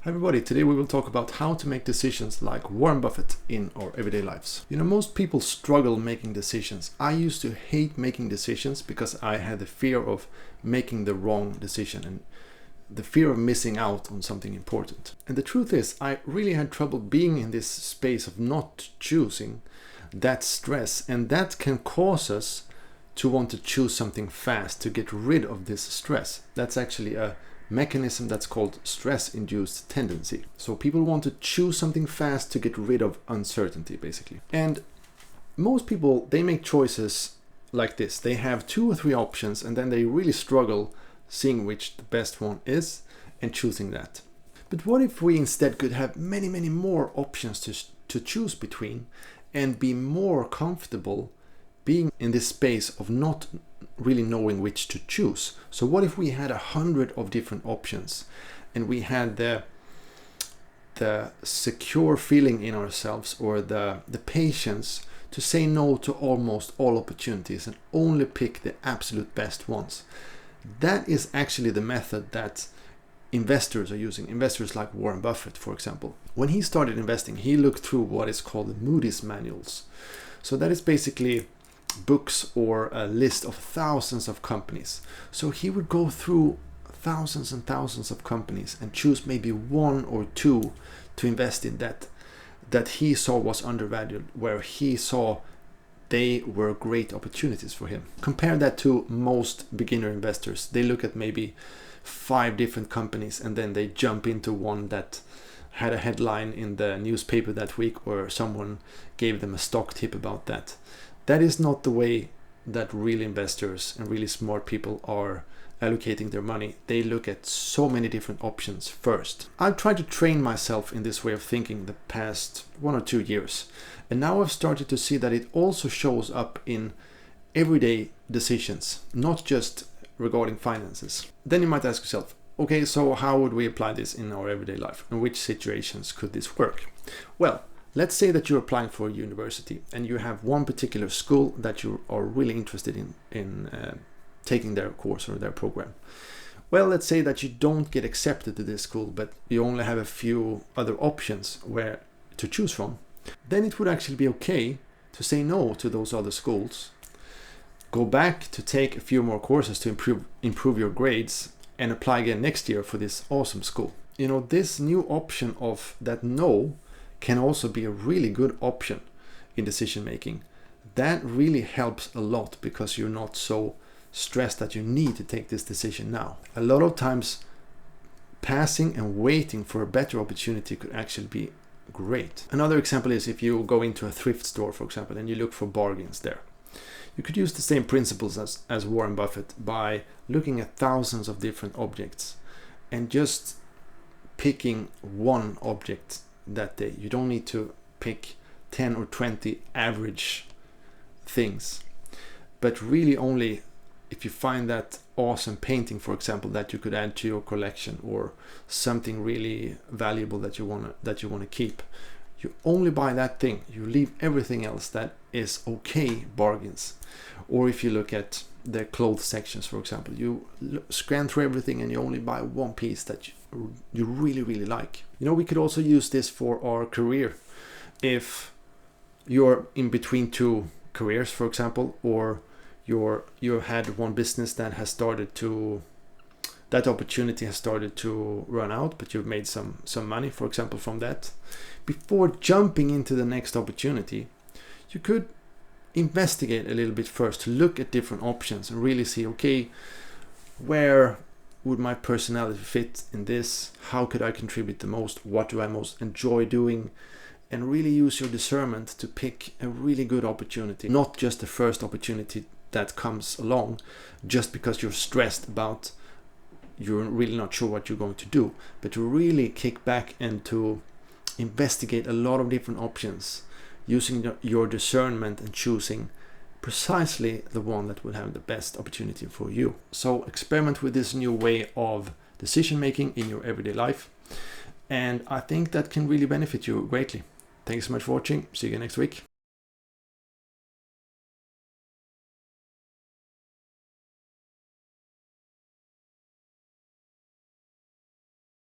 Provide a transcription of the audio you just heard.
Hi everybody, today we will talk about how to make decisions like Warren Buffett in our everyday lives. You know, most people struggle making decisions. I used to hate making decisions because I had the fear of making the wrong decision and the fear of missing out on something important. And the truth is, I really had trouble being in this space of not choosing, that stress, and that can cause us to want to choose something fast to get rid of this stress. That's actually a mechanism that's called stress-induced tendency. So people want to choose something fast to get rid of uncertainty, basically. And most people, they make choices like this. They have 2 or 3 options and then they really struggle seeing which the best one is and choosing that. But what if we instead could have many more options to choose between and be more comfortable being in this space of not really knowing which to choose? So what if we had 100 of different options and we had the secure feeling in ourselves, or the patience to say no to almost all opportunities and only pick the absolute best ones? That is actually the method that investors are using. Investors like Warren Buffett, for example. When he started investing, he looked through what is called the Moody's manuals. So that is basically books or a list of thousands of companies. So he would go through thousands and thousands of companies and choose maybe 1 or 2 to invest in that he saw was undervalued, where he saw they were great opportunities for him. Compare that to most beginner investors. They look at maybe 5 different companies and then they jump into one that had a headline in the newspaper that week, or someone gave them a stock tip about that. That is not the way that real investors and really smart people are allocating their money. They look at so many different options first. I've tried to train myself in this way of thinking the past 1 or 2 years. And now I've started to see that it also shows up in everyday decisions, not just regarding finances. Then you might ask yourself, okay, so how would we apply this in our everyday life? In which situations could this work? Well, let's say that you're applying for a university and you have one particular school that you are really interested in taking their course or their program. Well, let's say that you don't get accepted to this school, but you only have a few other options where to choose from. Then it would actually be okay to say no to those other schools, go back to take a few more courses to improve your grades, and apply again next year for this awesome school. You know, this new option of that no can also be a really good option in decision making. That really helps a lot because you're not so stressed that you need to take this decision now. A lot of times passing and waiting for a better opportunity could actually be great. Another example is if you go into a thrift store, for example, and you look for bargains there. You could use the same principles as Warren Buffett by looking at thousands of different objects and just picking one object that day. You don't need to pick 10 or 20 average things, but really only if you find that awesome painting, for example, that you could add to your collection, or something really valuable that you want to keep. You only buy that thing. You leave everything else that is okay bargains. Or if you look at the clothes sections, for example, you scan through everything and you only buy one piece that you really like. You know, we could also use this for our career. If you're in between 2 careers, for example, or you had one business that opportunity has started to run out, but you've made some money, for example, from that. Before jumping into the next opportunity, you could investigate a little bit first to look at different options and really see, okay, where would my personality fit in this? How could I contribute the most? What do I most enjoy doing? And really use your discernment to pick a really good opportunity, not just the first opportunity that comes along just because you're stressed about you're really not sure what you're going to do, but to really kick back and to investigate a lot of different options using your discernment and choosing precisely the one that will have the best opportunity for you. So experiment with this new way of decision making in your everyday life, and I think that can really benefit you greatly. Thanks so much for watching. See you again next week.